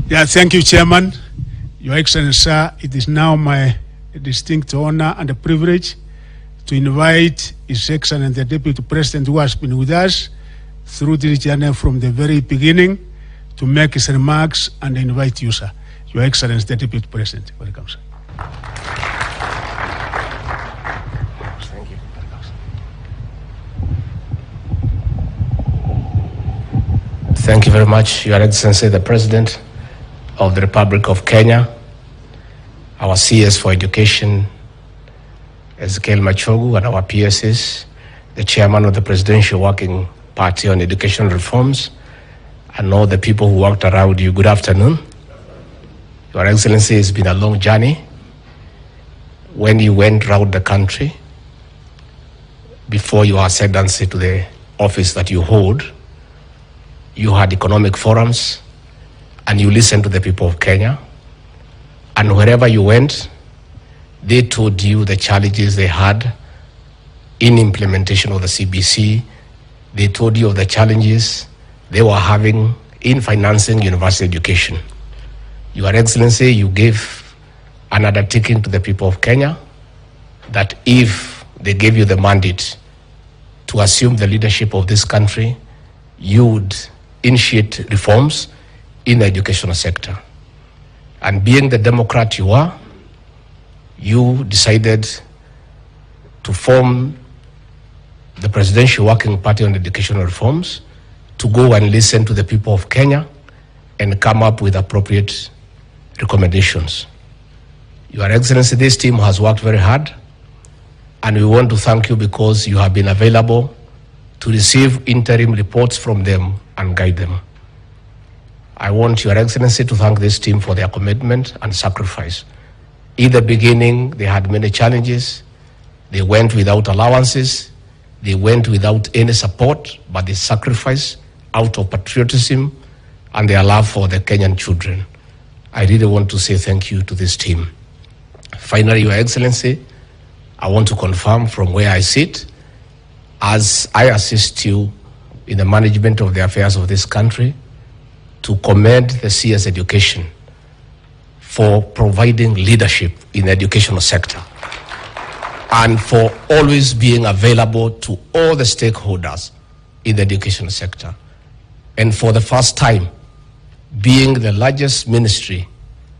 Yeah, thank you, Chairman. Your Excellency, sir, it is now my distinct honor and a privilege to invite His Excellency the Deputy President, who has been with us through this journey from the very beginning, to make his remarks and invite you, sir. Your Excellency the Deputy President. Welcome, sir. Thank you. Thank you very much, Your Excellency the President of the Republic of Kenya, our CS for Education, Ezekiel Machogu, and our PSs, the Chairman of the Presidential Working Party on Education Reforms, and all the people who worked around you. Good afternoon. Your Excellency, it's been a long journey. When you went around the country, before your ascendancy to the office that you hold, you had economic forums, and you listened to the people of Kenya. And wherever you went, they told you the challenges they had in implementation of the CBC. They told you of the challenges they were having in financing university education. Your Excellency, you gave an undertaking to the people of Kenya that if they gave you the mandate to assume the leadership of this country, you would initiate reforms in the educational sector. And being the Democrat you are, you decided to form the Presidential Working Party on Educational Reforms to go and listen to the people of Kenya and come up with appropriate recommendations. Your Excellency, this team has worked very hard, and we want to thank you because you have been available to receive interim reports from them and guide them. I want Your Excellency to thank this team for their commitment and sacrifice. In the beginning, they had many challenges. They went without allowances. They went without any support, but they sacrificed out of patriotism and their love for the Kenyan children. I really want to say thank you to this team. Finally, Your Excellency, I want to confirm from where I sit, as I assist you in the management of the affairs of this country, to commend the CS Education for providing leadership in the educational sector and for always being available to all the stakeholders in the educational sector. And for the first time, being the largest ministry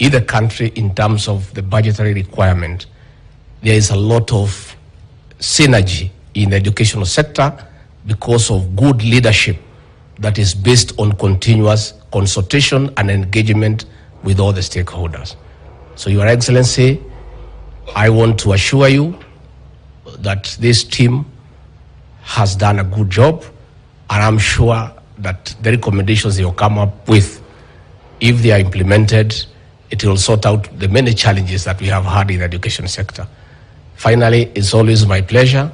in the country in terms of the budgetary requirement, there is a lot of synergy in the educational sector because of good leadership that is based on continuous consultation and engagement with all the stakeholders. So, Your Excellency, I want to assure you that this team has done a good job, and I'm sure that the recommendations they will come up with, if they are implemented, it will sort out the many challenges that we have had in the education sector. Finally, it's always my pleasure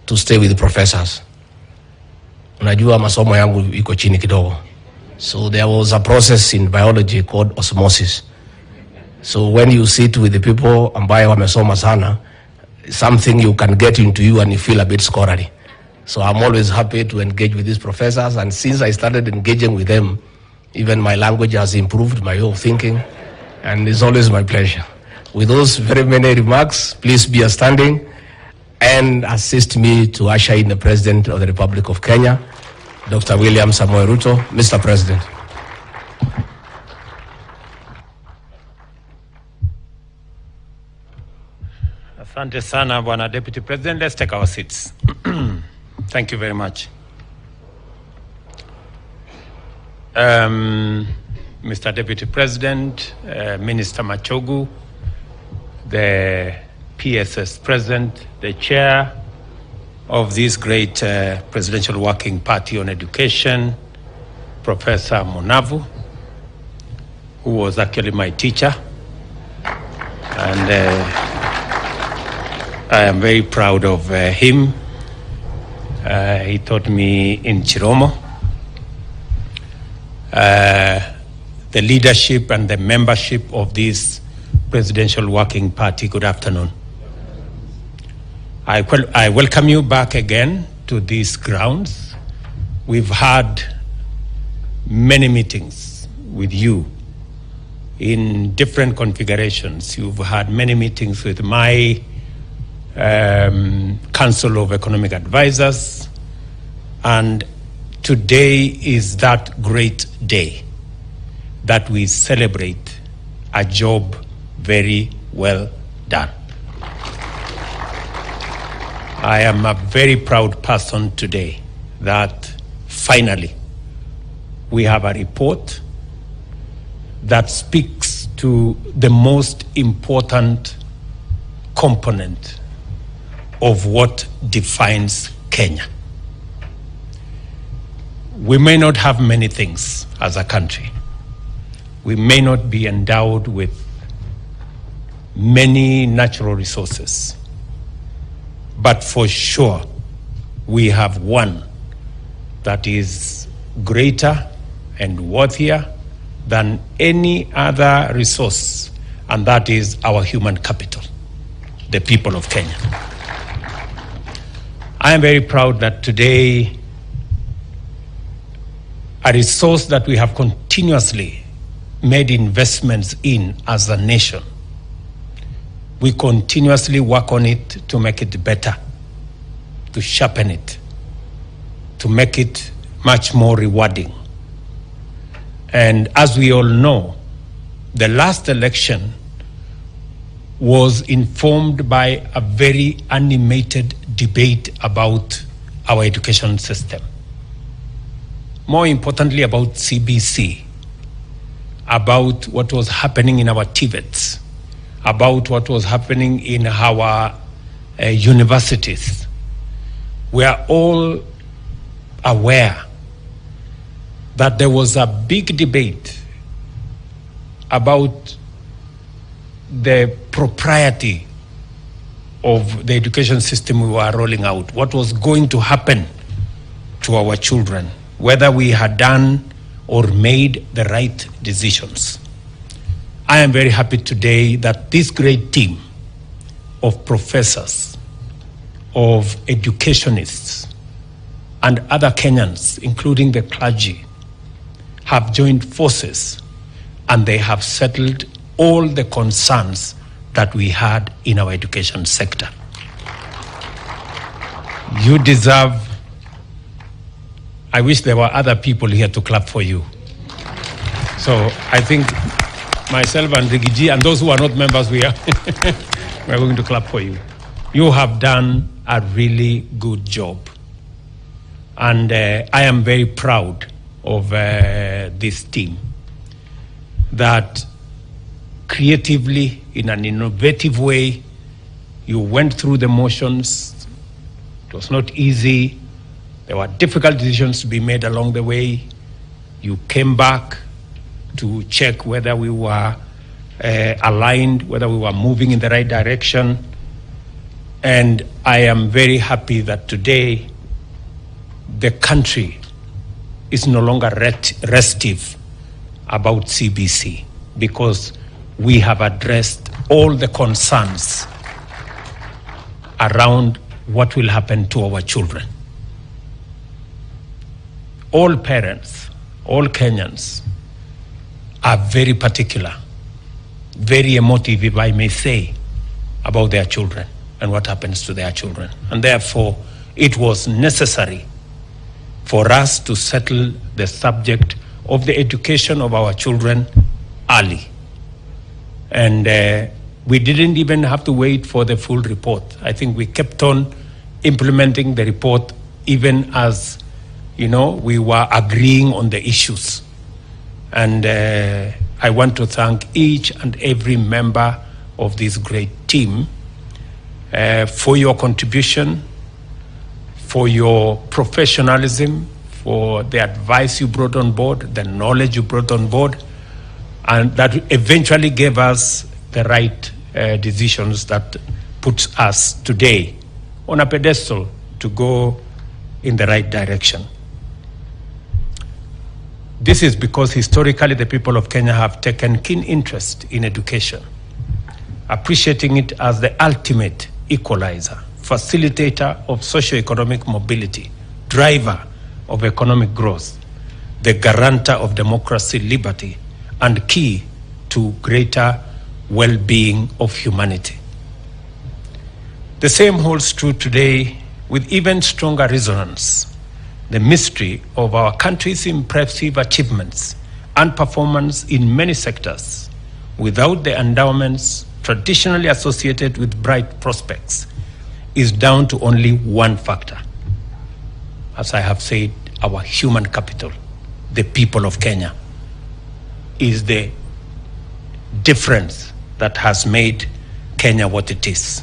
to stay with the professors. Unajua masomo yangu iko chini kidogo. So there was a process in biology called osmosis. So when you sit with the people ambaye wamesoma sana, something you can get into you and you feel a bit scholarly. So I'm always happy to engage with these professors, and since I started engaging with them, even my language has improved, my way of thinking, and it's always my pleasure. With those very many remarks, please be standing and assist me to usher in the President of the Republic of Kenya, Dr. William Samoei Ruto. Mr. President. Asante sana, Bwana Deputy President. Let's take our seats. Thank you very much. Mr. Deputy President, Minister Machogu, the PSS President, the Chair of this great Presidential Working Party on Education, Professor Munavu, who was actually my teacher, and I am very proud of him. He taught me in Chiromo. The leadership and the membership of this Presidential Working Party, good afternoon. I welcome you back again to these grounds. We've had many meetings with you in different configurations. You've had many meetings with my Council of Economic Advisors, and today is that great day that we celebrate a job very well done. I am a very proud person today that finally we have a report that speaks to the most important component of what defines Kenya. We may not have many things as a country. We may not be endowed with many natural resources, but for sure we have one that is greater and worthier than any other resource, and that is our human capital, the people of Kenya. I am very proud that today a resource that we have continuously made investments in as a nation, we continuously work on it to make it better, to sharpen it, to make it much more rewarding. And as we all know, the last election was informed by a very animated debate about our education system. More importantly, about CBC, about what was happening in our TVETs, about what was happening in our universities. We are all aware that there was a big debate about the propriety of the education system we were rolling out, what was going to happen to our children, whether we had done or made the right decisions. I am very happy today that this great team of professors, of educationists, and other Kenyans, including the clergy, have joined forces, and they have settled all the concerns that we had in our education sector. You deserve, I wish there were other people here to clap for you. So I think myself and Rigiji and those who are not members, we are going to clap for you. You have done a really good job. And I am very proud of this team that creatively, in an innovative way, you went through the motions. It was not easy. There were difficult decisions to be made along the way. You came back to check whether we were aligned, whether we were moving in the right direction. And I am very happy that today the country is no longer restive about CBC, because we have addressed all the concerns around what will happen to our children. All parents, all Kenyans are very particular, very emotive, if I may say, about their children and what happens to their children. And therefore, it was necessary for us to settle the subject of the education of our children early. And we didn't even have to wait for the full report. I think we kept on implementing the report even as, you know, we were agreeing on the issues. And I want to thank each and every member of this great team for your contribution, for your professionalism, for the advice you brought on board, the knowledge you brought on board, and that eventually gave us the right decisions that puts us today on a pedestal to go in the right direction. This is because historically the people of Kenya have taken keen interest in education, appreciating it as the ultimate equalizer, facilitator of socio-economic mobility, driver of economic growth, the guarantor of democracy, liberty, and key to greater well-being of humanity. The same holds true today with even stronger resonance. The mystery of our country's impressive achievements and performance in many sectors, without the endowments traditionally associated with bright prospects, is down to only one factor. As I have said, our human capital, the people of Kenya, is the difference that has made Kenya what it is.